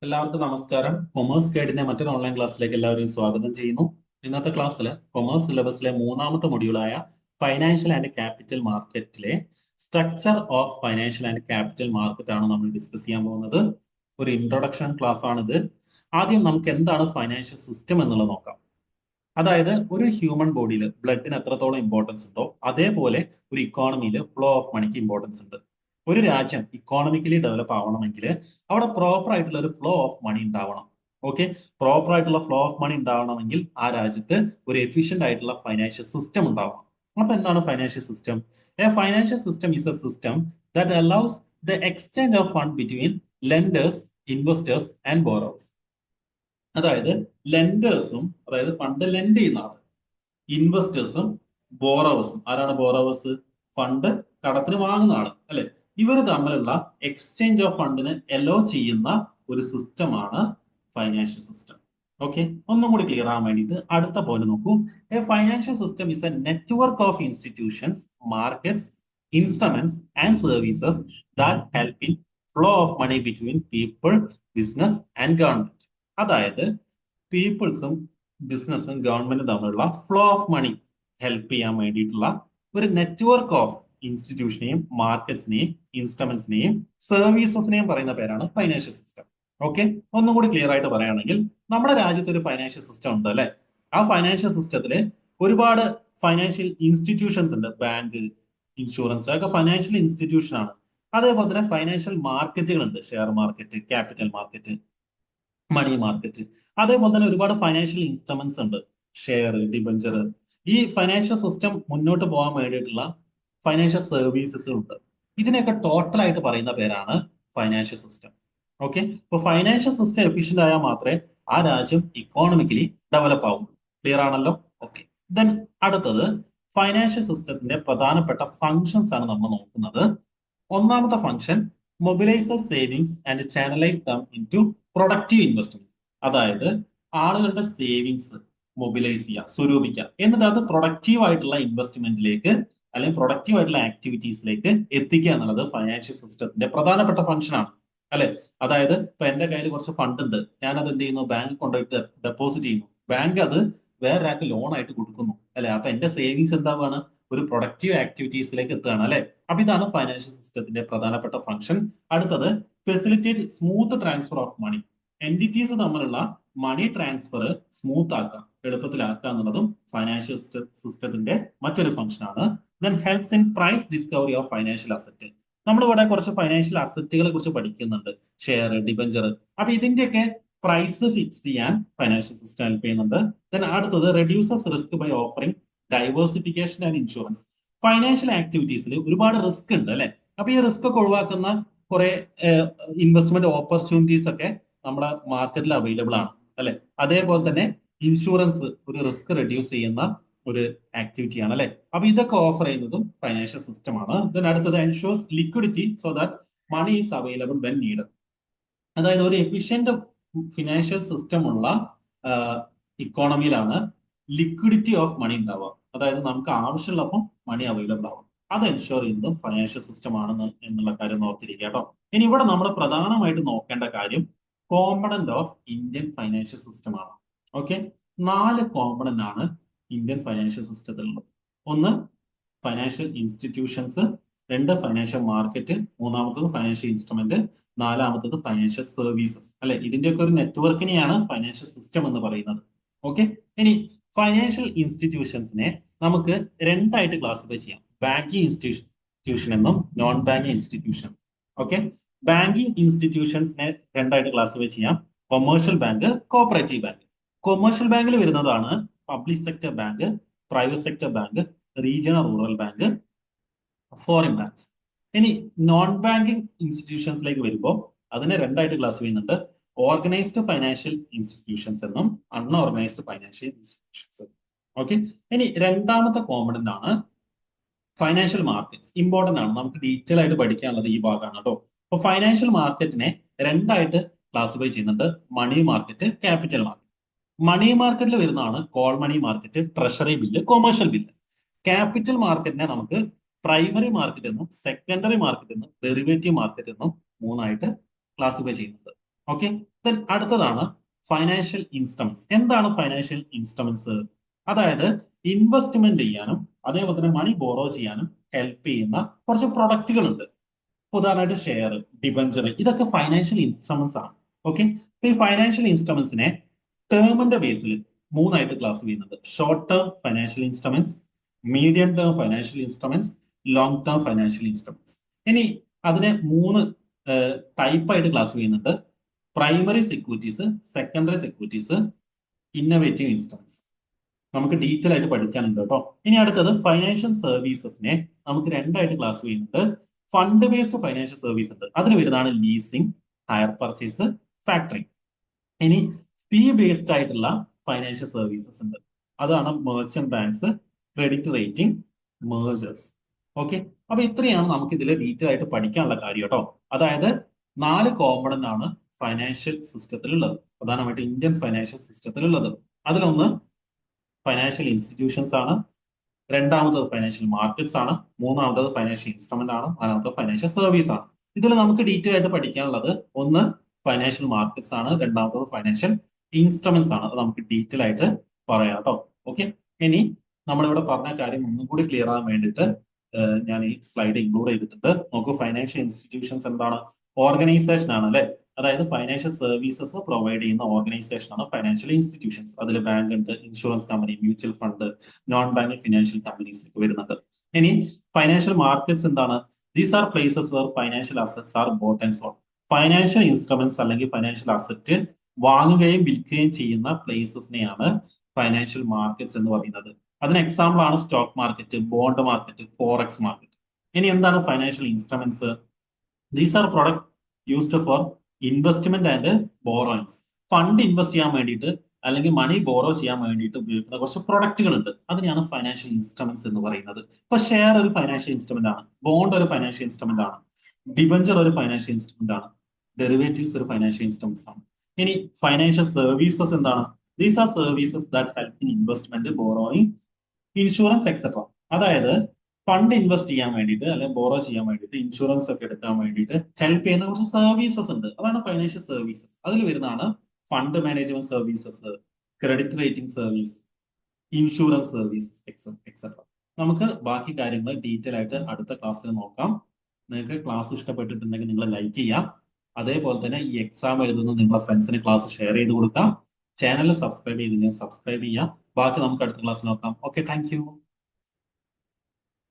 എല്ലാവർക്കും നമസ്കാരം. കൊമേഴ്സ് ഗൈഡിന്റെ മറ്റൊരു ഓൺലൈൻ ക്ലാസ്സിലേക്ക് എല്ലാവരെയും സ്വാഗതം ചെയ്യുന്നു. ഇന്നത്തെ ക്ലാസ്സിൽ കൊമേഴ്സ് സിലബസിലെ മൂന്നാമത്തെ മൊഡ്യൂളായ ഫൈനാൻഷ്യൽ ആൻഡ് ക്യാപിറ്റൽ മാർക്കറ്റിലെ structure of financial and capital market ആണ് നമ്മൾ ഡിസ്കസ് ചെയ്യാൻ പോകുന്നത്. ഒരു ഇൻട്രൊഡക്ഷൻ ക്ലാസ് ആണിത്. ആദ്യം നമുക്ക് എന്താണ് ഫൈനാൻഷ്യൽ സിസ്റ്റം എന്നുള്ളത് നോക്കാം. അതായത് ഒരു ഹ്യൂമൻ ബോഡിയിൽ ബ്ലഡിന് എത്രത്തോളം ഇമ്പോർട്ടൻസ് ഉണ്ടോ അതേപോലെ ഒരു ഇക്കോണമിയിൽ ഫ്ലോ ഓഫ് മണിക്ക് ഇമ്പോർട്ടൻസ് ഉണ്ട്. ഒരു രാജ്യം ഇക്കോണമിക്കലി ഡെവലപ്പ് ആവണമെങ്കിൽ അവിടെ പ്രോപ്പർ ആയിട്ടുള്ള ഒരു ഫ്ലോ ഓഫ് മണി ഉണ്ടാവണം. ഓക്കെ, പ്രോപ്പർ ആയിട്ടുള്ള ഫ്ലോ ഓഫ് മണി ഉണ്ടാവണമെങ്കിൽ ആ രാജ്യത്ത് ഒരു എഫിഷ്യന്റ് ആയിട്ടുള്ള ഫൈനാൻഷ്യൽ സിസ്റ്റം ഉണ്ടാവണം. അപ്പൊ എന്താണ് financial system? A financial system is A system that allows the exchange of fund between lenders, investors and borrowers. അതായത് ലെൻഡേഴ്സും, അതായത് ഫണ്ട് ലെൻഡ് ചെയ്യുന്ന ആള്, ഇൻവെസ്റ്റേഴ്സും ബോറോവേഴ്സും. ആരാണ് ബോറോവേഴ്സ്? ഫണ്ട് കടത്തിന് വാങ്ങുന്ന ആള് അല്ലെ. ഇവർ തമ്മിലുള്ള എക്സ്ചേഞ്ച് ഓഫ് ഫണ്ടിന് എലോ ചെയ്യുന്ന ഒരു സിസ്റ്റമാണ് ഫൈനാൻഷ്യൽ സിസ്റ്റം. ഓക്കെ, ഒന്നും കൂടി ക്ലിയർ ആവാൻ വേണ്ടിയിട്ട് അടുത്ത പോലെ നോക്കൂ. A financial system is a network of institutions, markets, instruments and services that help in flow of money between people, business and government. അതായത് പീപ്പിൾസും ബിസിനസ്സും ഗവൺമെന്റും തമ്മിലുള്ള ഫ്ലോ ഓഫ് മണി ഹെൽപ്പ് ചെയ്യാൻ വേണ്ടിയിട്ടുള്ള ഒരു നെറ്റ്വർക്ക് ഓഫ് ഇൻസ്റ്റിറ്റ്യൂഷനെയും മാർക്കറ്റ്സിനെയും ഇൻസ്ട്രുമെന്റ്സിനെയും സർവീസസിനെയും പറയുന്ന പേരാണ് ഫൈനാൻഷ്യൽ സിസ്റ്റം. ഓക്കെ, ഒന്നും കൂടി ക്ലിയർ ആയിട്ട് പറയുകയാണെങ്കിൽ നമ്മുടെ രാജ്യത്ത് ഒരു ഫൈനാൻഷ്യൽ സിസ്റ്റം ഉണ്ട് അല്ലെ. ആ ഫൈനാൻഷ്യൽ സിസ്റ്റത്തിൽ ഒരുപാട് ഫൈനാൻഷ്യൽ ഇൻസ്റ്റിറ്റ്യൂഷൻസ് ഉണ്ട്. ബാങ്ക്, ഇൻഷുറൻസ് ഒക്കെ ഫൈനാൻഷ്യൽ ഇൻസ്റ്റിറ്റ്യൂഷൻ ആണ്. അതേപോലെ തന്നെ ഫൈനാൻഷ്യൽ മാർക്കറ്റുകൾ ഉണ്ട്. Share market, capital market, money market. അതേപോലെ തന്നെ ഒരുപാട് ഫൈനാൻഷ്യൽ ഇൻസ്ട്രുമെന്റ്സ് ഉണ്ട്. Share, debenture. ഈ ഫൈനാൻഷ്യൽ സിസ്റ്റം മുന്നോട്ട് പോകാൻ വേണ്ടിയിട്ടുള്ള ഫൈനാൻഷ്യൽ സർവീസസ് ഉണ്ട്. ഇതിനെയൊക്കെ ടോട്ടൽ ആയിട്ട് പറയുന്ന പേരാണ് ഫൈനാൻഷ്യൽ സിസ്റ്റം. ഓക്കെ, ഇപ്പൊ ഫൈനാൻഷ്യൽ സിസ്റ്റം എഫിഷ്യന്റ് ആയാൽ മാത്രമേ ആ രാജ്യം ഇക്കോണമിക്കലി ഡെവലപ്പ് ആവുള്ളൂ. ക്ലിയർ ആണല്ലോ? ഓക്കെ, ദെൻ അടുത്തത് ഫൈനാൻഷ്യൽ സിസ്റ്റത്തിന്റെ പ്രധാനപ്പെട്ട ഫങ്ഷൻസ് ആണ് നമ്മൾ നോക്കുന്നത്. ഒന്നാമത്തെ function, mobilise savings and channelise them into productive investment. അതായത് ആളുകളുടെ സേവിങ്സ് മൊബിലൈസ് ചെയ്യുക, സ്വരൂപിക്കുക, എന്നിട്ട് അത് പ്രൊഡക്റ്റീവ് ആയിട്ടുള്ള ഇൻവെസ്റ്റ്മെന്റിലേക്ക് അല്ലെങ്കിൽ പ്രൊഡക്റ്റീവ് ആയിട്ടുള്ള ആക്ടിവിറ്റീസിലേക്ക് എത്തിക്കുക എന്നുള്ളത് ഫൈനാൻഷ്യൽ സിസ്റ്റത്തിന്റെ പ്രധാനപ്പെട്ട ഫംഗ്ഷൻ ആണ് അല്ലെ. അതായത് ഇപ്പൊ എന്റെ കയ്യിൽ കുറച്ച് ഫണ്ട് ഉണ്ട്, ഞാൻ അത് എന്ത് ചെയ്യുന്നു? ബാങ്ക് കൊണ്ടുപോയിട്ട് ഡെപ്പോസിറ്റ് ചെയ്യുന്നു. ബാങ്ക് അത് വേറൊരാൾക്ക് ലോൺ ആയിട്ട് കൊടുക്കുന്നു അല്ലെ. അപ്പൊ എന്റെ സേവിങ്സ് എന്താവാണ്? ഒരു പ്രൊഡക്റ്റീവ് ആക്ടിവിറ്റീസിലേക്ക് എത്തുകയാണ് അല്ലെ. അപ്പൊ ഇതാണ് ഫൈനാൻഷ്യൽ സിസ്റ്റത്തിന്റെ പ്രധാനപ്പെട്ട ഫംഗ്ഷൻ. അടുത്തത്, facilitate smooth transfer of money. Entities തമ്മിലുള്ള മണി ട്രാൻസ്ഫർ സ്മൂത്ത് ആക്കുക, എളുപ്പത്തിലാക്കുക എന്നുള്ളതും ഫൈനാൻഷ്യൽ സിസ്റ്റത്തിന്റെ മറ്റൊരു ഫംഗ്ഷൻ ആണ്. Then helps in price discovery of financial asset. നമ്മളിവിടെ കുറച്ച് ഫൈനാൻഷ്യൽ അസറ്റുകളെ കുറിച്ച് പഠിക്കുന്നുണ്ട്. Share, debenture. അപ്പൊ ഇതിന്റെയൊക്കെ പ്രൈസ് ഫിക്സ് ചെയ്യാൻ ഫൈനാൻഷ്യൽ സിസ്റ്റം ഹെൽപ്പ് ചെയ്യുന്നുണ്ട്. ദെൻ അടുത്തത്, reduces risk by offering diversification and insurance. Financial ആക്ടിവിറ്റീസിൽ ഒരുപാട് റിസ്ക് ഉണ്ട് അല്ലെ. അപ്പൊ ഈ റിസ്ക് ഒക്കെ ഒഴിവാക്കുന്ന കുറെ ഇൻവെസ്റ്റ്മെന്റ് ഓപ്പർച്യൂണിറ്റീസ് ഒക്കെ നമ്മുടെ മാർക്കറ്റിൽ അവൈലബിൾ ആണ് അല്ലെ. അതേപോലെ തന്നെ ഇൻഷുറൻസ് ഒരു റിസ്ക് റെഡ്യൂസ് ചെയ്യുന്ന ഒരു ആക്ടിവിറ്റിയാണ് അല്ലെ. അപ്പൊ ഇതൊക്കെ ഓഫർ ചെയ്യുന്നതും ഫൈനാൻഷ്യൽ സിസ്റ്റം ആണ്. ദെൻ അടുത്തത്, ensures liquidity so that money is available when need. അതായത് ഒരു എഫിഷ്യന്റ് ഫിനാൻഷ്യൽ സിസ്റ്റം ഉള്ള ഇക്കോണമിയിലാണ് ലിക്വിഡിറ്റി ഓഫ് മണി ഉണ്ടാവുക. അതായത് നമുക്ക് ആവശ്യമുള്ളപ്പോൾ മണി അവൈലബിൾ ആവും. അത് എൻഷുർ ചെയ്യുന്നതും ഫൈനാൻഷ്യൽ സിസ്റ്റം ആണെന്ന് എന്നുള്ള കാര്യം ഓർത്തിരിക്കുക കേട്ടോ. ഇനി ഇവിടെ നമ്മൾ പ്രധാനമായിട്ട് നോക്കേണ്ട കാര്യം component of Indian financial system ആണ്. ഓക്കെ, 4 കോമ്പണന്റ് ആണ് ഇന്ത്യൻ ഫൈനാൻഷ്യൽ സിസ്റ്റത്തിലുള്ളത്. ഒന്ന്, ഫൈനാൻഷ്യൽ ഇൻസ്റ്റിറ്റ്യൂഷൻസ്. 2, financial market. മൂന്നാമത്തത് ഫൈനാൻഷ്യൽ ഇൻസ്ട്രുമെന്റ്. നാലാമത്തത് ഫൈനാൻഷ്യൽ സർവീസസ് അല്ലെ. ഇതിന്റെയൊക്കെ ഒരു നെറ്റ്വർക്കിനെയാണ് ഫൈനാൻഷ്യൽ സിസ്റ്റം എന്ന് പറയുന്നത്. ഓക്കെ, ഇനി ഫൈനാൻഷ്യൽ ഇൻസ്റ്റിറ്റ്യൂഷൻസിനെ നമുക്ക് രണ്ടായിട്ട് ക്ലാസിഫൈ ചെയ്യാം. ബാങ്കിങ് ഇൻസ്റ്റിറ്റ്യൂഷൻ എന്നും non banking institution. Okay, banking ഇൻസ്റ്റിറ്റ്യൂഷൻസിനെ രണ്ടായിട്ട് ക്ലാസിഫൈ ചെയ്യാം. Commercial bank, cooperative bank. കൊമേഴ്ഷ്യൽ ബാങ്കിൽ വരുന്നതാണ് public sector bank, private sector bank, regional rural bank, foreign banks. ഇനി നോൺ ബാങ്കിങ് ഇൻസ്റ്റിറ്റ്യൂഷൻസിലേക്ക് വരുമ്പോൾ അതിനെ രണ്ടായിട്ട് ക്ലാസ് ചെയ്യുന്നുണ്ട്. ഓർഗനൈസ്ഡ് ഫൈനാൻഷ്യൽ ഇൻസ്റ്റിറ്റ്യൂഷൻസ് എന്നും അൺഓർഗനൈസ്ഡ് ഫൈനാൻഷ്യൽ ഇൻസ്റ്റിറ്റ്യൂഷൻസ്. ഓക്കെ, ഇനി രണ്ടാമത്തെ കോമ്പണന്റ് ആണ് ഫൈനാൻഷ്യൽ മാർക്കറ്റ്സ്. ഇമ്പോർട്ടന്റ് ആണ്, നമുക്ക് ഡീറ്റെയിൽ ആയിട്ട് പഠിക്കാനുള്ളത് ഈ ഭാഗമാണ് കേട്ടോ. അപ്പൊ ഫൈനാൻഷ്യൽ മാർക്കറ്റിനെ രണ്ടായിട്ട് ക്ലാസിഫൈ ചെയ്യുന്നുണ്ട്. Money market, capital market. Money മാർക്കറ്റിൽ വരുന്നതാണ് call money market, treasury bill, commercial bill. Capital മാർക്കറ്റിനെ നമുക്ക് പ്രൈമറി മാർക്കറ്റ് എന്നും സെക്കൻഡറി മാർക്കറ്റ് എന്നും ഡെറിവേറ്റീവ് മാർക്കറ്റ് എന്നും മൂന്നായിട്ട് ക്ലാസിഫൈ ചെയ്യുന്നുണ്ട്. ഓക്കെ. ദെൻ അടുത്തതാണ് ഫൈനാൻഷ്യൽ ഇൻസ്ട്രുമെന്റ്സ്. എന്താണ് ഫൈനാൻഷ്യൽ ഇൻസ്ട്രുമെന്റ്സ്? അതായത് ഇൻവെസ്റ്റ്മെന്റ് ചെയ്യാനും അതേപോലെ തന്നെ മണി ബോറോ ചെയ്യാനും ഹെൽപ്പ് ചെയ്യുന്ന കുറച്ച് പ്രൊഡക്റ്റുകൾ ഉണ്ട്. ഉദാഹരണമായിട്ട് ഷെയർ, ഡിബഞ്ചർ, ഇതൊക്കെ ഫൈനാൻഷ്യൽ ഇൻസ്ട്രുമെന്റ്സ് ആണ്. ഓക്കെ. ഈ ഫൈനാൻഷ്യൽ ഇൻസ്ട്രുമെന്റ്സിനെ ടേമിന്റെ ബേസിൽ മൂന്നായിട്ട് ക്ലാസ് ചെയ്യുന്നുണ്ട്. Short term financial instruments, medium term financial instruments, long term financial instruments. ഇനി അതിനെ മൂന്ന് ടൈപ്പ് ആയിട്ട് ക്ലാസ് ചെയ്യുന്നുണ്ട്. Primary securities, secondary securities, innovative instruments. നമുക്ക് ഡീറ്റെയിൽ ആയിട്ട് പഠിക്കാനുണ്ട് കേട്ടോ. ഇനി അടുത്തത് ഫൈനാൻഷ്യൽ സർവീസസിനെ നമുക്ക് രണ്ടായിട്ട് ക്ലാസ് ചെയ്യുന്നുണ്ട്. ഫണ്ട് ബേസ്ഡ് ഫൈനാൻഷ്യൽ സർവീസ് ഉണ്ട്, അതിൽ വരുന്നതാണ് ലീസിംഗ്, ഹയർ പർച്ചേസ്, ഫാക്ടറിങ്. ഇനി ഫീ ബേസ്ഡ് ആയിട്ടുള്ള ഫൈനാൻഷ്യൽ സർവീസസ് ഉണ്ട്, അതാണ് merchant banks, credit rating, majors. Okay. അപ്പൊ ഇത്രയാണ് നമുക്ക് ഇതിൽ ഡീറ്റെയിൽ ആയിട്ട് പഠിക്കാനുള്ള കാര്യം കേട്ടോ. അതായത് 4 കോമ്പണന്റ് ആണ് ഫൈനാൻഷ്യൽ സിസ്റ്റത്തിൽ ഉള്ളത്, പ്രധാനമായിട്ട് ഇന്ത്യൻ ഫൈനാൻഷ്യൽ സിസ്റ്റത്തിൽ ഉള്ളത്. അതിലൊന്ന് ഫൈനാൻഷ്യൽ ഇൻസ്റ്റിറ്റ്യൂഷൻസ് ആണ്, രണ്ടാമത്തത് ഫൈനാൻഷ്യൽ മാർക്കറ്റ്സ് ആണ്, മൂന്നാമത്തത് ഫൈനാൻഷ്യൽ ഇൻസ്ട്രുമെന്റ് ആണ്, നാലാമത്തത് ഫൈനാൻഷ്യൽ സർവീസ് ആണ്. ഇതിൽ നമുക്ക് ഡീറ്റെയിൽ ആയിട്ട് പഠിക്കാനുള്ളത് ഒന്ന് ഫൈനാൻഷ്യൽ മാർക്കറ്റ്സ് ആണ്, രണ്ടാമത്തത് ഫൈനാൻഷ്യൽ ഇൻസ്ട്രുമെന്റ്സ് ആണ്. അത് നമുക്ക് ഡീറ്റെയിൽ ആയിട്ട് പറയാം കേട്ടോ. ഓക്കെ. ഇനി നമ്മളിവിടെ പറഞ്ഞ കാര്യം ഒന്നും കൂടി ക്ലിയർ ആകാൻ വേണ്ടിയിട്ട് ഞാൻ ഈ സ്ലൈഡ് ഇൻക്ലൂഡ് ചെയ്തിട്ടുണ്ട്. നോക്കൂ, ഫൈനാൻഷ്യൽ ഇൻസ്റ്റിറ്റ്യൂഷൻസ് എന്താണ്? ഓർഗനൈസേഷൻ ആണ് അല്ലെ. അതായത് ഫൈനാൻഷ്യൽ സർവീസസ് പ്രൊവൈഡ് ചെയ്യുന്ന ഓർഗനൈസേഷൻ ആണ് ഫൈനാൻഷ്യൽ ഇൻസ്റ്റിറ്റ്യൂഷൻസ്. അതിൽ ബാങ്ക് ഉണ്ട്, insurance company, mutual fund, non banking financial companies ഒക്കെ വരുന്നുണ്ട്. ഇനി ഫൈനാൻഷ്യൽ മാർക്കറ്റ്സ് എന്താണ്? These are places where financial assets are bought and sold. Financial instruments അല്ലെങ്കിൽ ഫൈനാൻഷ്യൽ അസറ്റ് വാങ്ങുകയും വിൽക്കുകയും ചെയ്യുന്ന പ്ലേസസിനെയാണ് ഫൈനാൻഷ്യൽ മാർക്കറ്റ്സ് എന്ന് പറയുന്നത്. അതിന് എക്സാമ്പിൾ ആണ് stock market, bond market, forex market. ഇനി എന്താണ് financial instruments? These are product used for investment and borrowings. Fund invest ചെയ്യാൻ വേണ്ടിയിട്ട് അല്ലെങ്കിൽ മണി ബോറോ ചെയ്യാൻ വേണ്ടിയിട്ട് ഉപയോഗിക്കുന്ന കുറച്ച് പ്രൊഡക്റ്റുകൾ ഉണ്ട്, അതിനെയാണ് ഫൈനാൻഷ്യൽ ഇൻസ്ട്രുമെന്റ്സ് എന്ന് പറയുന്നത്. ഇപ്പൊ ഷെയർ ഒരു ഫൈനാൻഷ്യൽ ഇൻസ്ട്രുമെന്റ് ആണ്, ബോണ്ട് ഒരു ഫൈനാൻഷ്യൽ ഇൻസ്ട്രുമെന്റ് ആണ്, ഡിബഞ്ചർ ഒരു ഫൈനാൻഷ്യൽ ഇൻസ്ട്രുമെന്റ് ആണ്, ഡെറിവേറ്റീവ്സ് ഒരു ഫൈനാൻഷ്യൽ ഇൻസ്ട്രുമെന്റ്സ് ആണ്. ഇനി ഫൈനാൻഷ്യൽ സർവീസസ് എന്താണ്? These R services that help in investment, borrowing, insurance etcetera. അതായത് ഫണ്ട് ഇൻവെസ്റ്റ് ചെയ്യാൻ വേണ്ടിയിട്ട് അല്ലെങ്കിൽ ബോറോ ചെയ്യാൻ വേണ്ടിയിട്ട് ഇൻഷുറൻസ് ഒക്കെ എടുക്കാൻ വേണ്ടിയിട്ട് ഹെൽപ്പ് ചെയ്യുന്ന കുറച്ച് സർവീസസ് ഉണ്ട്, അതാണ് ഫൈനാൻഷ്യൽ സർവീസസ്. അതിൽ വരുന്നതാണ് fund management services, credit rating service, insurance services etcetera. നമുക്ക് ബാക്കി കാര്യങ്ങൾ ഡീറ്റെയിൽ ആയിട്ട് അടുത്ത ക്ലാസ്സിൽ നോക്കാം. നിങ്ങൾക്ക് ക്ലാസ് ഇഷ്ടപ്പെട്ടിട്ടുണ്ടെങ്കിൽ നിങ്ങൾ ലൈക്ക് ചെയ്യാം. അതേപോലെ തന്നെ ഈ എക്സാം എഴുതുന്ന നിങ്ങളുടെ ഫ്രണ്ട്സിന് ക്ലാസ് ഷെയർ ചെയ്ത് കൊടുക്കാം. ചാനൽ സബ്സ്ക്രൈബ് ചെയ്തില്ലെങ്കിൽ സബ്സ്ക്രൈബ് ചെയ്യാം. ബാക്കി നമുക്ക് അടുത്ത ക്ലാസ് നോക്കാം. Okay, thank you.